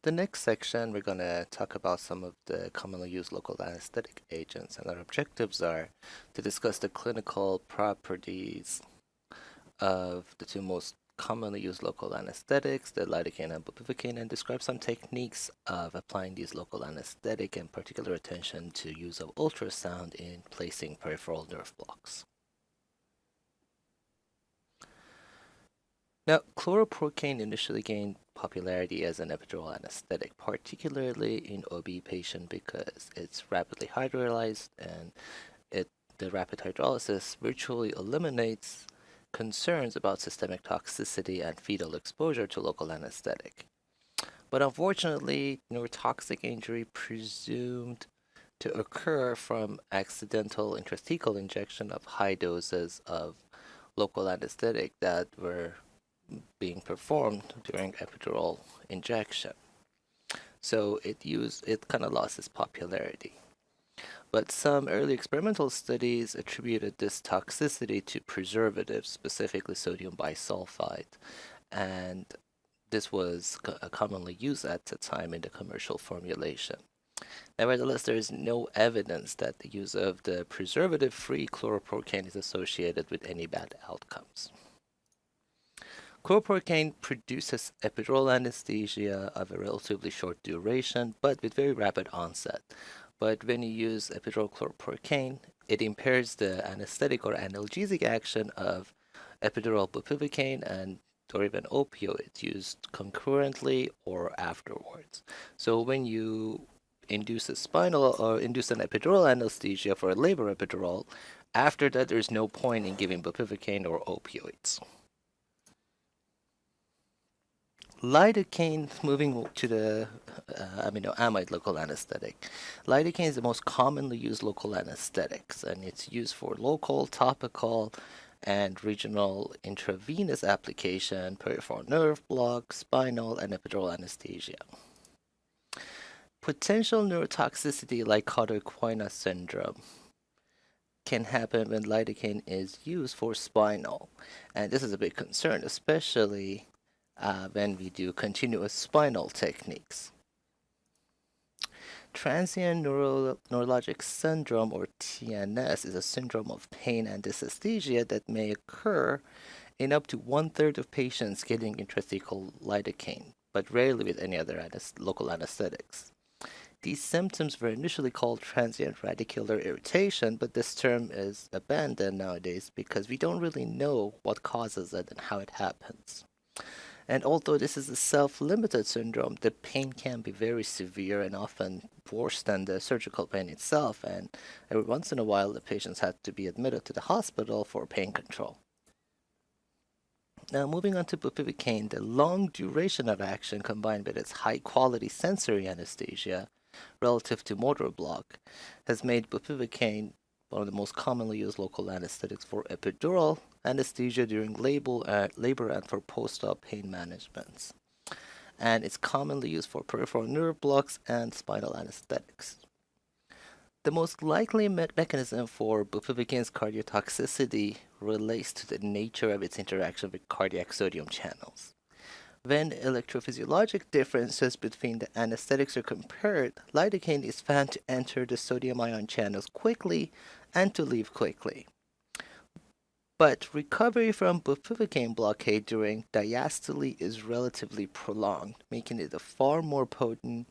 The next section, we're going to talk about some of the commonly used local anesthetic agents, and our objectives are to discuss the clinical properties of the two most commonly used local anesthetics, the lidocaine and bupivacaine, and describe some techniques of applying these local anesthetic and particular attention to use of ultrasound in placing peripheral nerve blocks. Now, chloroprocaine initially gained popularity as an epidural anesthetic, particularly in OB patient because it's rapidly hydrolyzed and the rapid hydrolysis virtually eliminates concerns about systemic toxicity and fetal exposure to local anesthetic. But unfortunately, neurotoxic injury presumed to occur from accidental intrathecal injection of high doses of local anesthetic that were being performed during epidural injection. So it kind of lost its popularity. But some early experimental studies attributed this toxicity to preservatives, specifically sodium bisulfite, and this was commonly used at the time in the commercial formulation. Nevertheless, there is no evidence that the use of the preservative-free chloroprocaine is associated with any bad outcomes. Chloroprocaine produces epidural anesthesia of a relatively short duration, but with very rapid onset. But when you use epidural chloroprocaine, it impairs the anesthetic or analgesic action of epidural bupivacaine and or even opioids used concurrently or afterwards. So when you induce a spinal or induce an epidural anesthesia for a labor epidural, after that there's no point in giving bupivacaine or opioids. Lidocaine, moving to the amide local anesthetic. Lidocaine is the most commonly used local anesthetics, and it's used for local, topical, and regional intravenous application, peripheral nerve block, spinal, and epidural anesthesia. Potential neurotoxicity like Cauda-Equina syndrome can happen when lidocaine is used for spinal, and this is a big concern, especially when we do continuous spinal techniques. Transient neurologic syndrome, or TNS, is a syndrome of pain and dysesthesia that may occur in up to one-third of patients getting intrathecal lidocaine, but rarely with any other local anesthetics. These symptoms were initially called transient radicular irritation, but this term is abandoned nowadays because we don't really know what causes it and how it happens. And although this is a self-limited syndrome, the pain can be very severe and often worse than the surgical pain itself, and every once in a while the patients had to be admitted to the hospital for pain control. Now, moving on to bupivacaine, the long duration of action combined with its high-quality sensory anesthesia relative to motor block has made bupivacaine one of the most commonly used local anesthetics for epidural anesthesia during labor and for post-op pain management. And it's commonly used for peripheral nerve blocks and spinal anesthetics. The most likely mechanism for bupivacaine's cardiotoxicity relates to the nature of its interaction with cardiac sodium channels. When electrophysiologic differences between the anesthetics are compared, lidocaine is found to enter the sodium ion channels quickly and to leave quickly. But recovery from bupivacaine blockade during diastole is relatively prolonged, making it a far more potent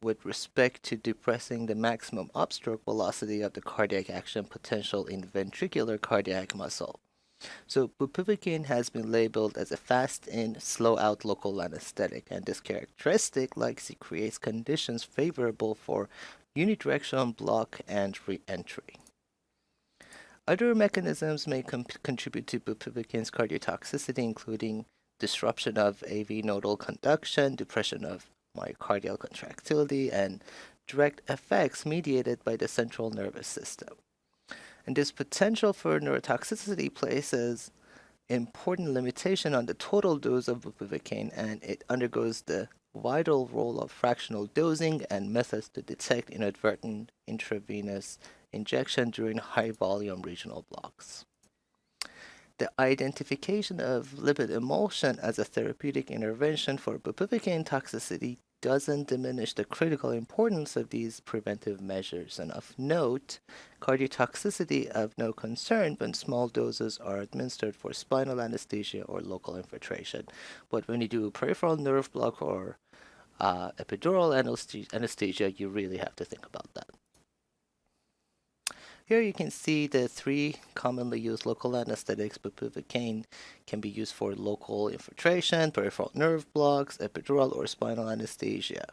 with respect to depressing the maximum upstroke velocity of the cardiac action potential in ventricular cardiac muscle. So bupivacaine has been labeled as a fast-in, slow-out local anesthetic, and this characteristic likely creates conditions favorable for unidirectional block and re-entry. Other mechanisms may contribute to bupivacaine's cardiotoxicity, including disruption of AV nodal conduction, depression of myocardial contractility, and direct effects mediated by the central nervous system. And this potential for neurotoxicity places important limitation on the total dose of bupivacaine, and it undergoes the vital role of fractional dosing and methods to detect inadvertent intravenous injection during high volume regional blocks. The identification of lipid emulsion as a therapeutic intervention for bupivacaine toxicity doesn't diminish the critical importance of these preventive measures. And of note, cardiotoxicity of no concern when small doses are administered for spinal anesthesia or local infiltration. But when you do peripheral nerve block or epidural anesthesia, you really have to think about that. Here you can see the three commonly used local anesthetics. Bupivacaine can be used for local infiltration, peripheral nerve blocks, epidural, or spinal anesthesia.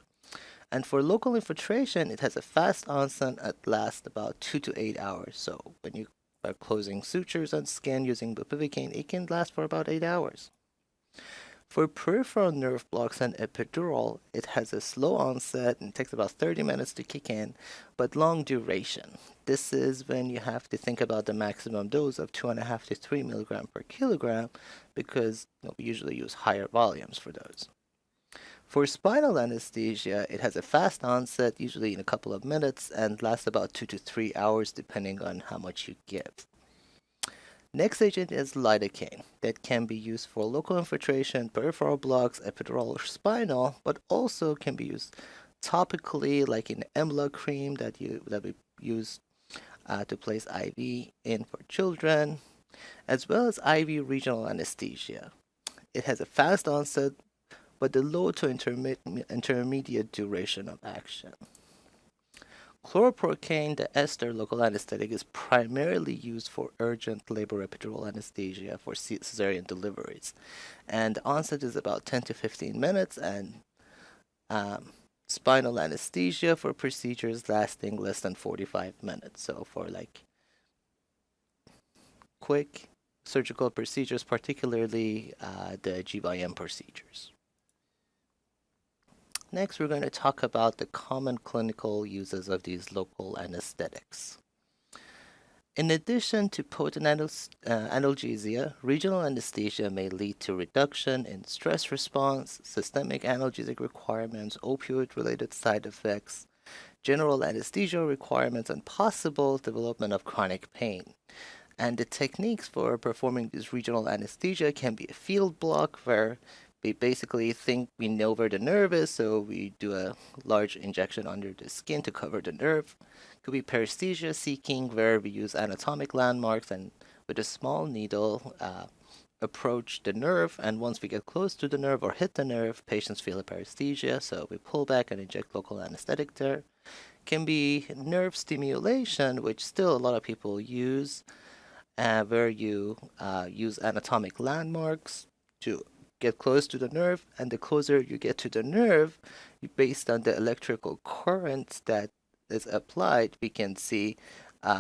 And for local infiltration, it has a fast onset and lasts about 2 to 8 hours. So when you are closing sutures on skin using bupivacaine, it can last for about 8 hours. For peripheral nerve blocks and epidural, it has a slow onset and takes about 30 minutes to kick in, but long duration. This is when you have to think about the maximum dose of 2.5 to 3 milligram per kilogram because we usually use higher volumes for those. For spinal anesthesia, it has a fast onset, usually in a couple of minutes, and lasts about 2 to 3 hours depending on how much you give. Next agent is lidocaine that can be used for local infiltration, peripheral blocks, epidural, or spinal, but also can be used topically, like in Emla cream that we use to place IV in for children, as well as IV regional anesthesia. It has a fast onset, but the low to intermediate duration of action. Chloroprocaine, the ester local anesthetic, is primarily used for urgent labor epidural anesthesia for cesarean deliveries. And the onset is about 10 to 15 minutes, and spinal anesthesia for procedures lasting less than 45 minutes. So for like quick surgical procedures, particularly the GYN procedures. Next, we're going to talk about the common clinical uses of these local anesthetics. In addition to potent analgesia, regional anesthesia may lead to reduction in stress response, systemic analgesic requirements, opioid-related side effects, general anesthesia requirements, and possible development of chronic pain. And the techniques for performing this regional anesthesia can be a field block, where we basically think we know where the nerve is, so we do a large injection under the skin to cover the nerve. Could be paresthesia seeking, where we use anatomic landmarks and with a small needle approach the nerve, and once we get close to the nerve or hit the nerve, patients feel a paresthesia, so we pull back and inject local anesthetic there. Can be nerve stimulation, which still a lot of people use, where you use anatomic landmarks to get close to the nerve, and the closer you get to the nerve, based on the electrical current that is applied, we can see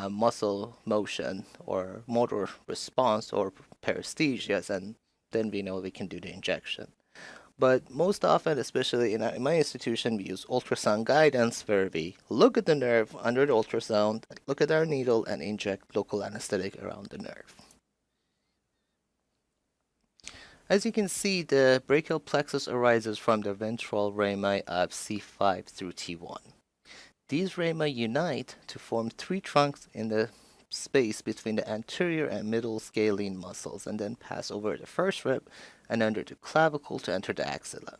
muscle motion or motor response or paresthesias, and then we know we can do the injection. But most often, especially in my institution, we use ultrasound guidance, where we look at the nerve under the ultrasound, look at our needle, and inject local anesthetic around the nerve. As you can see, the brachial plexus arises from the ventral rami of C5 through T1. These rami unite to form three trunks in the space between the anterior and middle scalene muscles, and then pass over the first rib and under the clavicle to enter the axilla.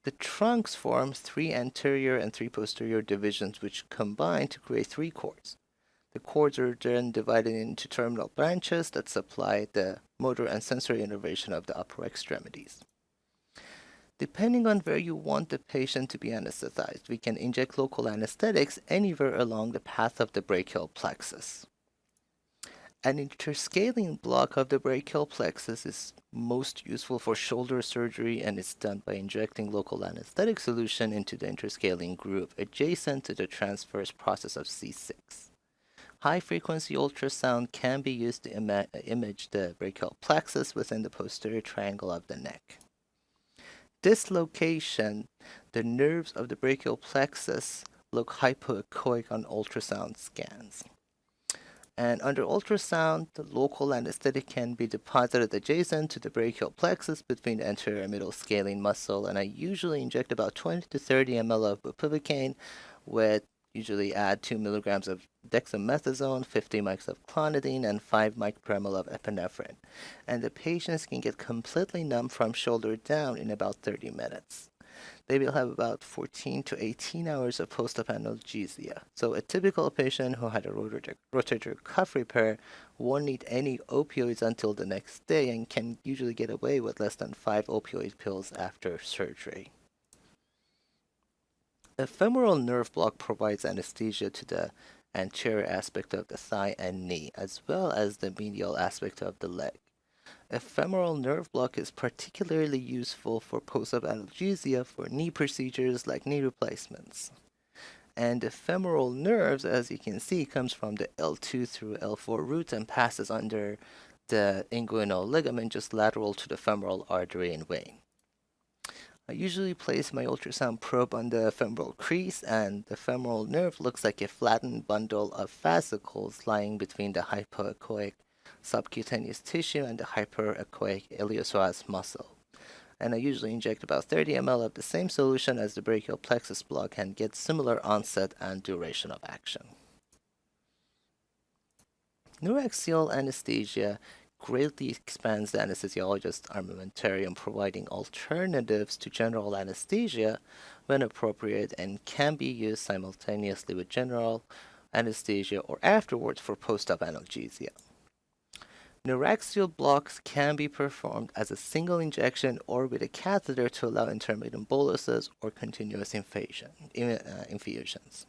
The trunks form three anterior and three posterior divisions, which combine to create three cords. The cords are then divided into terminal branches that supply the motor and sensory innervation of the upper extremities. Depending on where you want the patient to be anesthetized, we can inject local anesthetics anywhere along the path of the brachial plexus. An interscalene block of the brachial plexus is most useful for shoulder surgery, and it's done by injecting local anesthetic solution into the interscalene groove adjacent to the transverse process of C6. High-frequency ultrasound can be used to image the brachial plexus within the posterior triangle of the neck. This location, the nerves of the brachial plexus look hypoechoic on ultrasound scans. And under ultrasound, the local anesthetic can be deposited adjacent to the brachial plexus between the anterior and middle scalene muscle, and I usually inject about 20 to 30 ml of bupivacaine with Usually add 2 milligrams of dexamethasone, 50 mics of clonidine, and 5 mic per ml of epinephrine. And the patients can get completely numb from shoulder down in about 30 minutes. They will have about 14 to 18 hours of post-op analgesia. So a typical patient who had a rotator cuff repair won't need any opioids until the next day and can usually get away with less than 5 opioid pills after surgery. A femoral nerve block provides anesthesia to the anterior aspect of the thigh and knee, as well as the medial aspect of the leg. A femoral nerve block is particularly useful for post-op analgesia for knee procedures like knee replacements. And the femoral nerves, as you can see, comes from the L2 through L4 root and passes under the inguinal ligament just lateral to the femoral artery and vein. I usually place my ultrasound probe on the femoral crease, and the femoral nerve looks like a flattened bundle of fascicles lying between the hypoechoic subcutaneous tissue and the hyperechoic iliopsoas muscle. And I usually inject about 30 ml of the same solution as the brachial plexus block and get similar onset and duration of action. Neuraxial anesthesia greatly expands the anesthesiologist's armamentarium, providing alternatives to general anesthesia when appropriate and can be used simultaneously with general anesthesia or afterwards for post-op analgesia. Neuraxial blocks can be performed as a single injection or with a catheter to allow intermittent boluses or continuous infusions.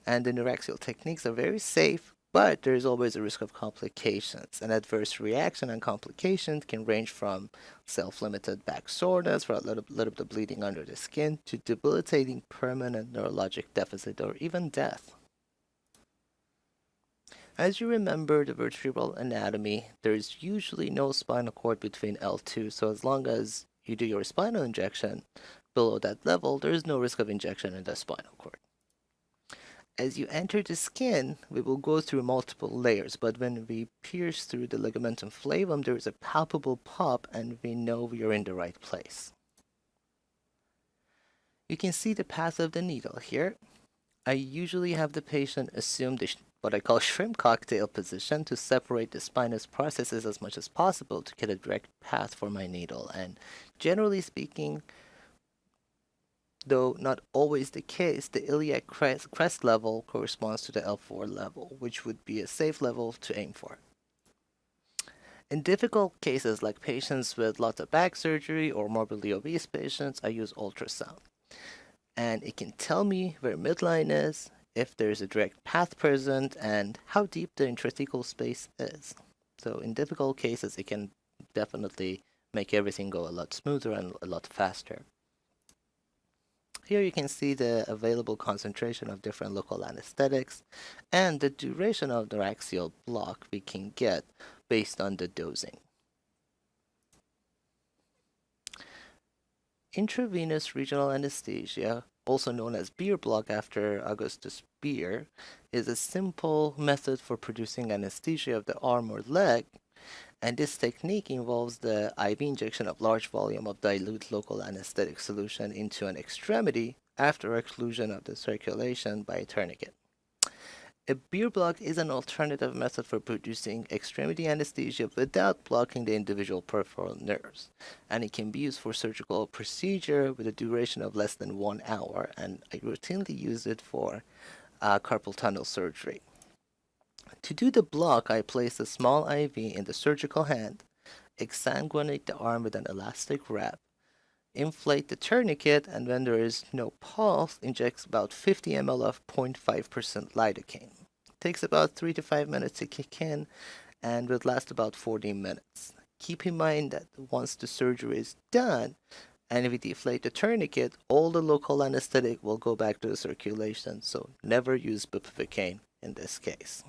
And the neuraxial techniques are very safe, but there is always a risk of complications. An adverse reaction and complications can range from self-limited back soreness for a little bit of bleeding under the skin to debilitating permanent neurologic deficit or even death. As you remember the vertebral anatomy, there is usually no spinal cord between L2, so as long as you do your spinal injection below that level, there is no risk of injection in the spinal cord. As you enter the skin, we will go through multiple layers, but when we pierce through the ligamentum flavum, there is a palpable pop and we know we are in the right place. You can see the path of the needle here. I usually have the patient assume what I call shrimp cocktail position to separate the spinous processes as much as possible to get a direct path for my needle. And generally speaking, though not always the case, the iliac crest level corresponds to the L4 level, which would be a safe level to aim for. In difficult cases like patients with lots of back surgery or morbidly obese patients, I use ultrasound. And it can tell me where midline is, if there's a direct path present, and how deep the intrathecal space is. So in difficult cases, it can definitely make everything go a lot smoother and a lot faster. Here you can see the available concentration of different local anesthetics and the duration of the neuraxial block we can get based on the dosing. Intravenous regional anesthesia, also known as Beer block after Augustus Beer, is a simple method for producing anesthesia of the arm or leg, and this technique involves the IV injection of large volume of dilute local anesthetic solution into an extremity after exclusion of the circulation by a tourniquet. A Beer block is an alternative method for producing extremity anesthesia without blocking the individual peripheral nerves, and it can be used for surgical procedure with a duration of less than 1 hour, and I routinely use it for carpal tunnel surgery. To do the block, I place a small IV in the surgical hand, exsanguinate the arm with an elastic wrap, inflate the tourniquet, and when there is no pulse, inject about 50 ml of 0.5% lidocaine. It takes about 3 to 5 minutes to kick in and will last about 40 minutes. Keep in mind that once the surgery is done and we deflate the tourniquet, all the local anesthetic will go back to the circulation, so never use bupivacaine in this case.